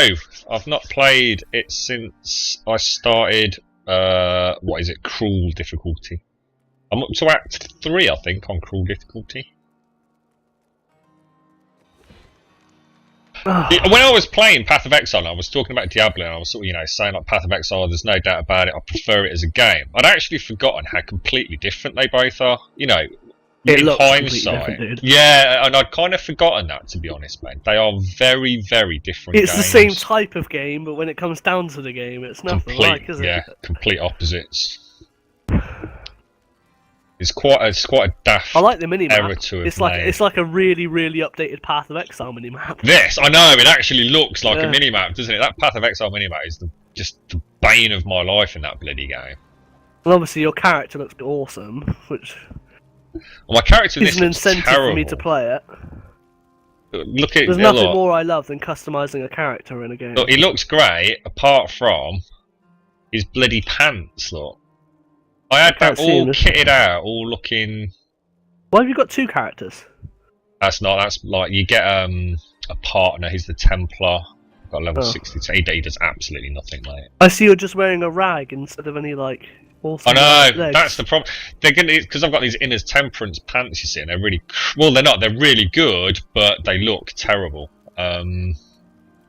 No, I've not played it since I started. What is it? Cruel difficulty. I'm up to Act 3, I think, on cruel difficulty. When I was playing Path of Exile, I was talking about Diablo, and I was sort of, saying like Path of Exile. There's no doubt about it. I prefer it as a game. I'd actually forgotten how completely different they both are. In hindsight, yeah, and I'd kind of forgotten that, to be honest, man. They are very, very different. It's games. The same type of game, but when it comes down to the game, it's nothing like, is it? Yeah, complete opposites. It's quite a daft. I like the minimap. Error to have it's like a really, really updated Path of Exile minimap. Yes, I know. It actually looks like a minimap, doesn't it? That Path of Exile minimap is just the bane of my life in that bloody game. And obviously, your character looks awesome, which my character is an incentive for me to play it. There's nothing more I love than customizing a character in a game. Look, he looks great, apart from his bloody pants. Look. I had that all kitted out, all looking. Why have you got two characters? That's like you get a partner. He's the Templar. Got level 62. He does absolutely nothing, mate. I see you're just wearing a rag instead of any like. I know that's the problem. They're gonna because I've got these Inner's Temperance pants. You see, and they're really They're not. They're really good, but they look terrible. But in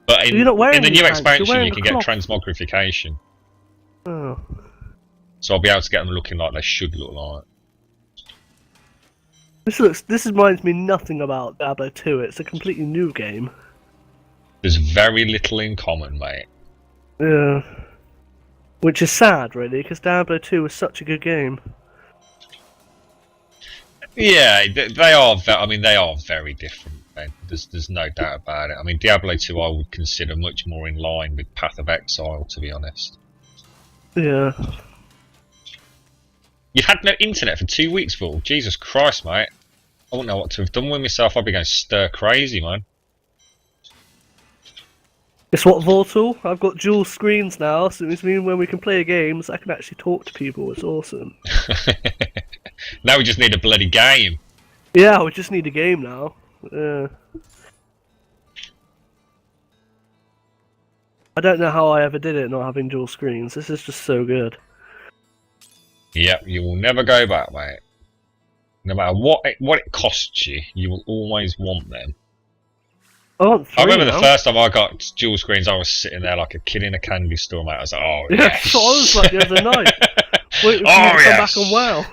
the new expansion, you can get transmogrification. Oh. So I'll be able to get them looking like they should look like. This reminds me nothing about Diablo 2. It's a completely new game. There's very little in common, mate. Yeah. Which is sad, really, because Diablo 2 was such a good game. Yeah, they are. They are very different. There's no doubt about it. I mean, Diablo 2 I would consider much more in line with Path of Exile, to be honest. Yeah. You've had no internet for 2 weeks, Vol. Jesus Christ, mate. I wouldn't know what to have done with myself. I'd be going stir crazy, man. It's what, Voltal? I've got dual screens now, so it means when we can play games, I can actually talk to people. It's awesome. Now we just need a bloody game. Yeah, we just need a game now. I don't know how I ever did it not having dual screens. This is just so good. Yep, you will never go back, mate. No matter what it costs you, you will always want them. I remember the first time I got dual screens, I was sitting there like a kid in a candy store, mate. I was like, oh, yeah, yes. That's what I was like the other night. Wait for you to come back on WoW.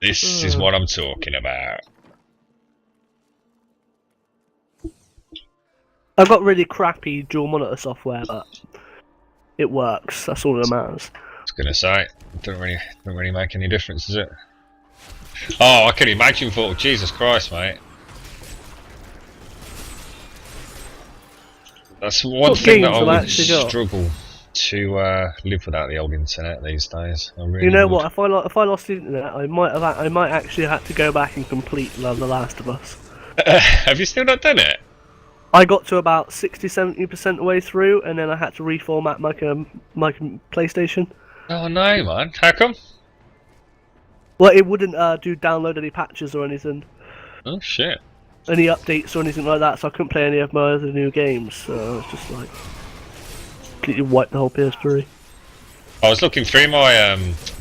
This is what I'm talking about. I've got really crappy dual monitor software, but it works. That's all that matters. I was gonna say, it don't really make any difference, does it? Oh, I can imagine. For Jesus Christ, mate. That's one thing that I would struggle to live without the old internet these days. I really would. What? If I lost the internet, I might actually have to go back and complete The Last of Us. Have you still not done it? I got to about 60-70% of the way through, and then I had to reformat my PlayStation. Oh no, man! How come? Well, it wouldn't do download any patches or anything. Oh shit! Any updates or anything like that, so I couldn't play any of my other new games. So it's just like completely wiped the whole PS3. I was looking through my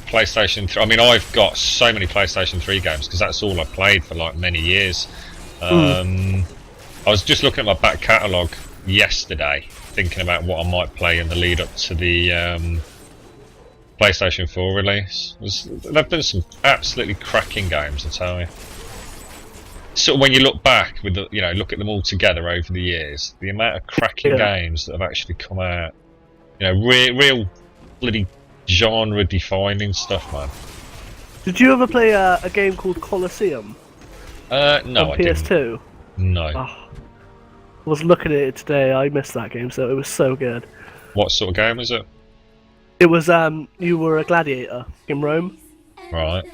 PlayStation 3. I mean, I've got so many PlayStation 3 games because that's all I played for like many years. I was just looking at my back catalogue yesterday, thinking about what I might play in the lead up to the PlayStation 4 release. They've done some absolutely cracking games, I tell you. So when you look back with the, look at them all together over the years, the amount of cracking games that have actually come out, real bloody genre-defining stuff, man. Did you ever play a game called Colosseum? No, on PS2? Didn't. No. Oh, I was looking at it today. I missed that game, so it was so good. What sort of game was it? It was you were a gladiator in Rome. Right.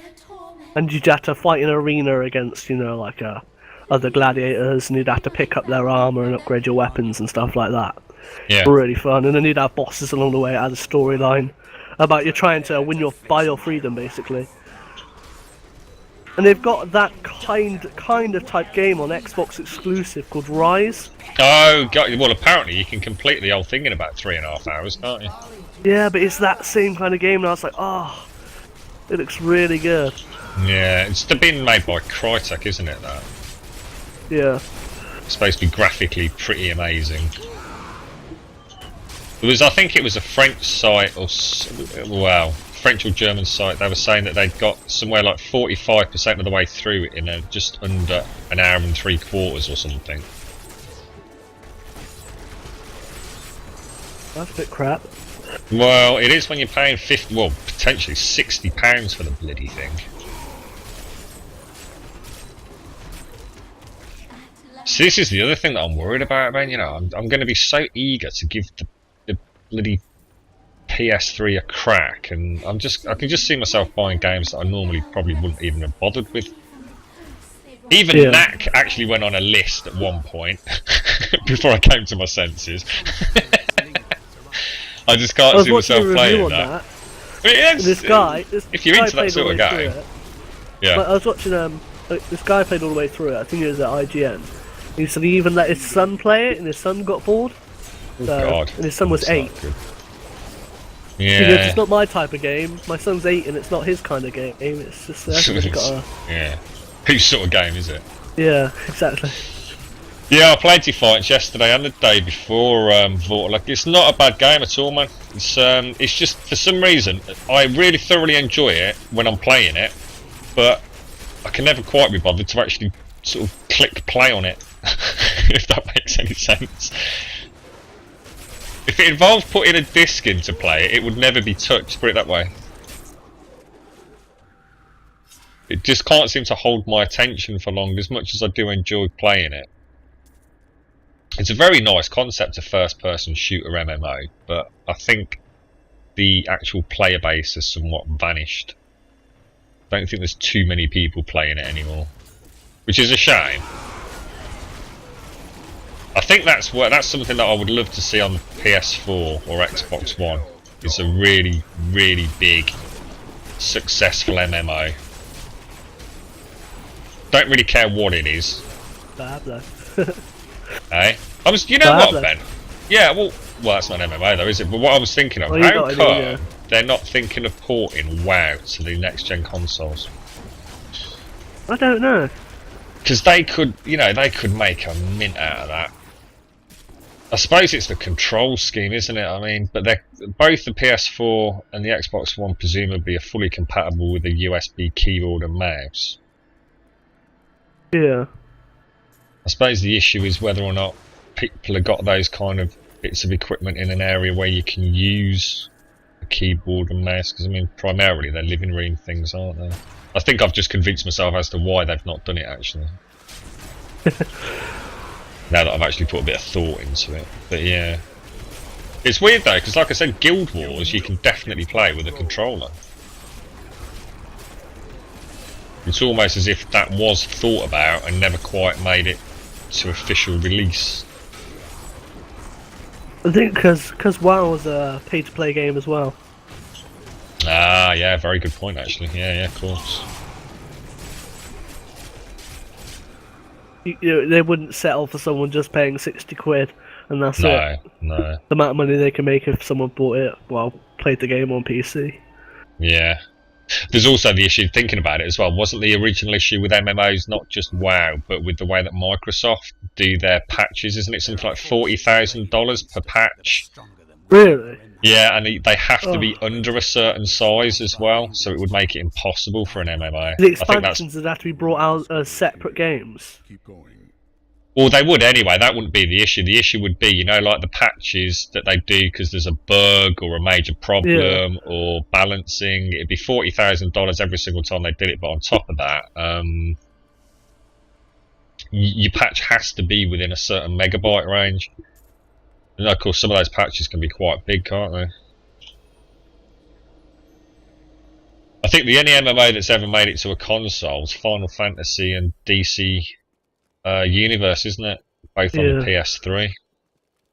And you'd have to fight in an arena against, other gladiators, and you'd have to pick up their armor and upgrade your weapons and stuff like that. Yeah. Really fun. And then you'd have bosses along the way. It had a storyline about you trying to buy your freedom, basically. And they've got that kind of type game on Xbox exclusive called Rise. Oh, God. Well, apparently you can complete the whole thing in about 3.5 hours, can't you? Yeah, but it's that same kind of game, and I was like, oh, it looks really good. Yeah, it's been made by Crytek, isn't it, that? Yeah. It's supposed to be graphically pretty amazing. I think it was a French site, or well, French or German site. They were saying that they'd got somewhere like 45% of the way through it in just under an hour and 3/4 or something. That's a bit crap. Well, it is when you're paying potentially £60 for the bloody thing. So this is the other thing that I'm worried about, man. You know, I'm going to be so eager to give the bloody PS3 a crack, and I can just see myself buying games that I normally probably wouldn't even have bothered with. Even Knack actually went on a list at one point before I came to my senses. I just can't see myself playing that. I mean, this guy, if you're into that sort of game, yeah. Like, I was watching this guy played all the way through it. I think it was at IGN. He said he even let his son play it, and his son got bored. Oh God! And his son was 8. Yeah. He goes, it's not my type of game. My son's 8, and it's not his kind of game. It's just yeah. Whose sort of game is it? Yeah, exactly. Yeah, I played Defiance yesterday and the day before. Like, it's not a bad game at all, man. It's just for some reason I really thoroughly enjoy it when I'm playing it, but I can never quite be bothered to actually sort of click play on it. If that makes any sense. If it involved putting a disc in to play it, it would never be touched, put it that way. It just can't seem to hold my attention for long, as much as I do enjoy playing it. It's a very nice concept, a first-person shooter MMO, but I think the actual player base has somewhat vanished. I don't think there's too many people playing it anymore, which is a shame. I think that's something that I would love to see on the PS4 or Xbox One. It's a really, really big, successful MMO. Don't really care what it is. Diablo. Hey, you know what, Ben? Yeah, well, that's not an MMO though, is it? But what I was thinking of, how come they're not thinking of porting WoW to the next-gen consoles? I don't know. Because they could, they could make a mint out of that. I suppose it's the control scheme, isn't it? I mean, but both the PS4 and the Xbox One presumably are fully compatible with a USB keyboard and mouse. Yeah. I suppose the issue is whether or not people have got those kind of bits of equipment in an area where you can use a keyboard and mouse, because I mean, primarily they're living room things, aren't they? I think I've just convinced myself as to why they've not done it, actually. Now that I've actually put a bit of thought into it. But yeah. It's weird though, because like I said, Guild Wars you can definitely play with a controller. It's almost as if that was thought about and never quite made it to official release. I think because WoW was a pay-to-play game as well. Ah, yeah, very good point actually. Yeah, of course. They wouldn't settle for someone just paying 60 quid and that's it. No. The amount of money they can make if someone bought it, played the game on PC. Yeah. There's also the issue, thinking about it as well, wasn't the original issue with MMOs not just WoW, but with the way that Microsoft do their patches, isn't it something like $40,000 per patch? Really? Yeah, and they have to be under a certain size as well, so it would make it impossible for an MMO. The expansions would have to be brought out as separate games. Well, they would anyway, that wouldn't be the issue. The issue would be, like the patches that they do because there's a bug or a major problem or balancing. It'd be $40,000 every single time they did it, but on top of that, your patch has to be within a certain megabyte range. And of course, some of those patches can be quite big, can't they? I think the only MMO that's ever made it to a console is Final Fantasy and DC Universe, isn't it? Both on the PS3.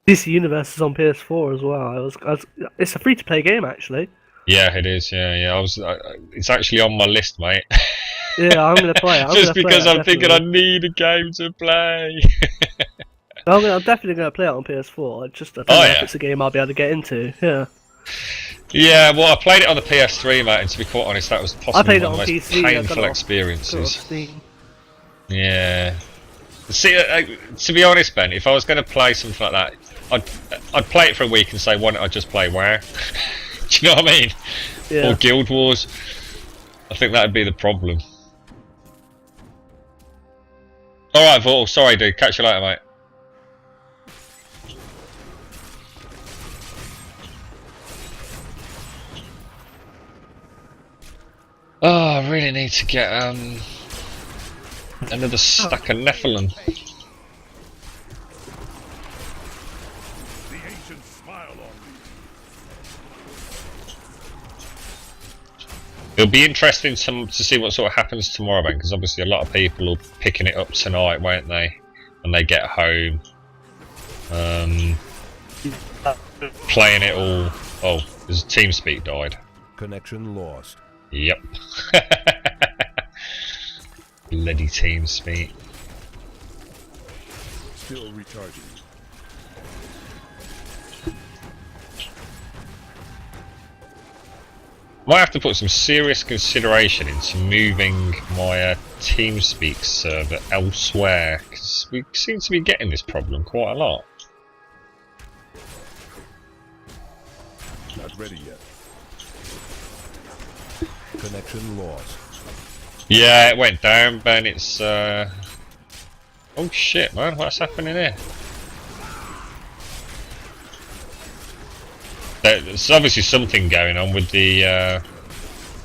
DC Universe is on PS4 as well. It's a free-to-play game, actually. Yeah, it is. Yeah. It's actually on my list, mate. Yeah, I'm gonna play it. Just because I'm thinking I need a game to play. I'm definitely gonna play it on PS4. I don't know if it's a game I'll be able to get into. Yeah. Yeah, well, I played it on the PS3, mate, and to be quite honest, that was possibly one of the most PC, painful experiences. Steam. Yeah. See, to be honest, Ben, if I was going to play something like that, I'd play it for a week and say, why don't I just play WoW? Do you know what I mean? Yeah. Or Guild Wars. I think that'd be the problem. Alright, Vortal, sorry, dude. Catch you later, mate. Oh, I really need to get another stack of Nephilim. The ancients smile on me. It'll be interesting to see what sort of happens tomorrow, Ben, because obviously a lot of people are picking it up tonight, won't they? When they get home, playing it all. Oh, his TeamSpeak died. Connection lost. Yep. Bloody TeamSpeak. Still recharging. Might have to put some serious consideration into moving my TeamSpeak server elsewhere, because we seem to be getting this problem quite a lot. Not ready yet. Connection lost. Yeah, it went down, Ben. It's oh shit, man, what's happening here? There's obviously something going on with the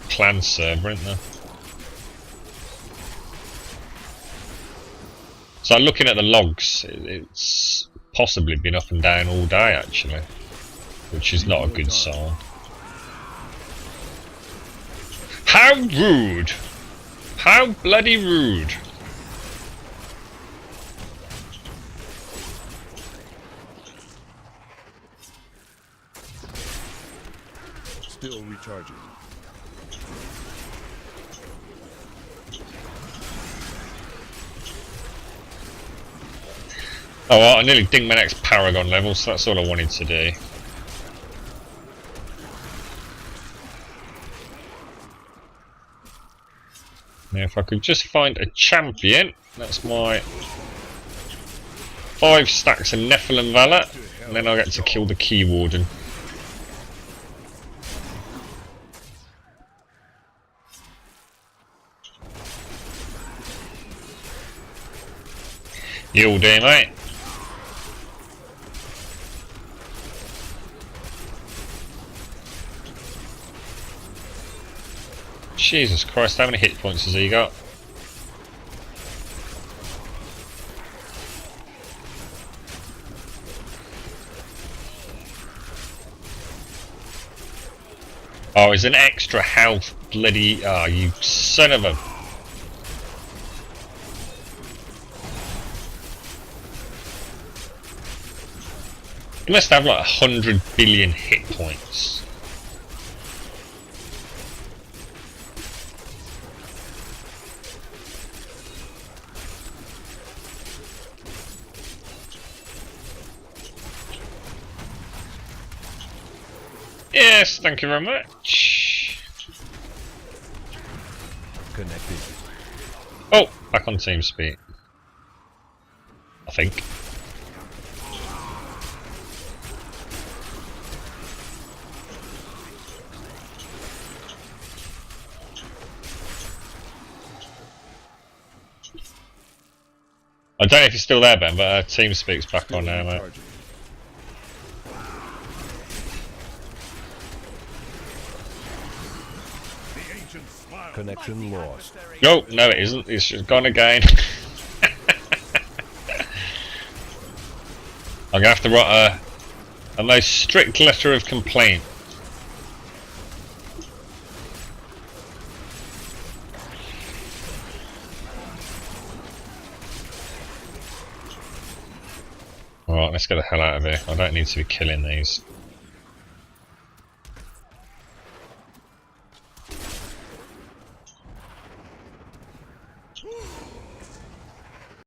clan server, isn't there? So looking at the logs, it's possibly been up and down all day actually, which is not a good sign. How rude! How bloody rude! Still recharging. Oh well, I nearly dinged my next Paragon level, so that's all I wanted to do. Now if I could just find a champion, that's my 5 stacks of Nephilim Valor, and then I'll get to kill the Key Warden. You'll do, mate. Jesus Christ, how many hit points has he got? Oh, he's an extra health bloody... Oh, you son of a... He must have like 100 billion hit points. Yes, thank you very much. Connected. Oh, back on TeamSpeak. I think. I don't know if you're still there, Ben, but TeamSpeak's back on now, mate. Connection lost. No, no it isn't. It's just gone again. I'm gonna have to write a most strict letter of complaint. Alright, let's get the hell out of here. I don't need to be killing these.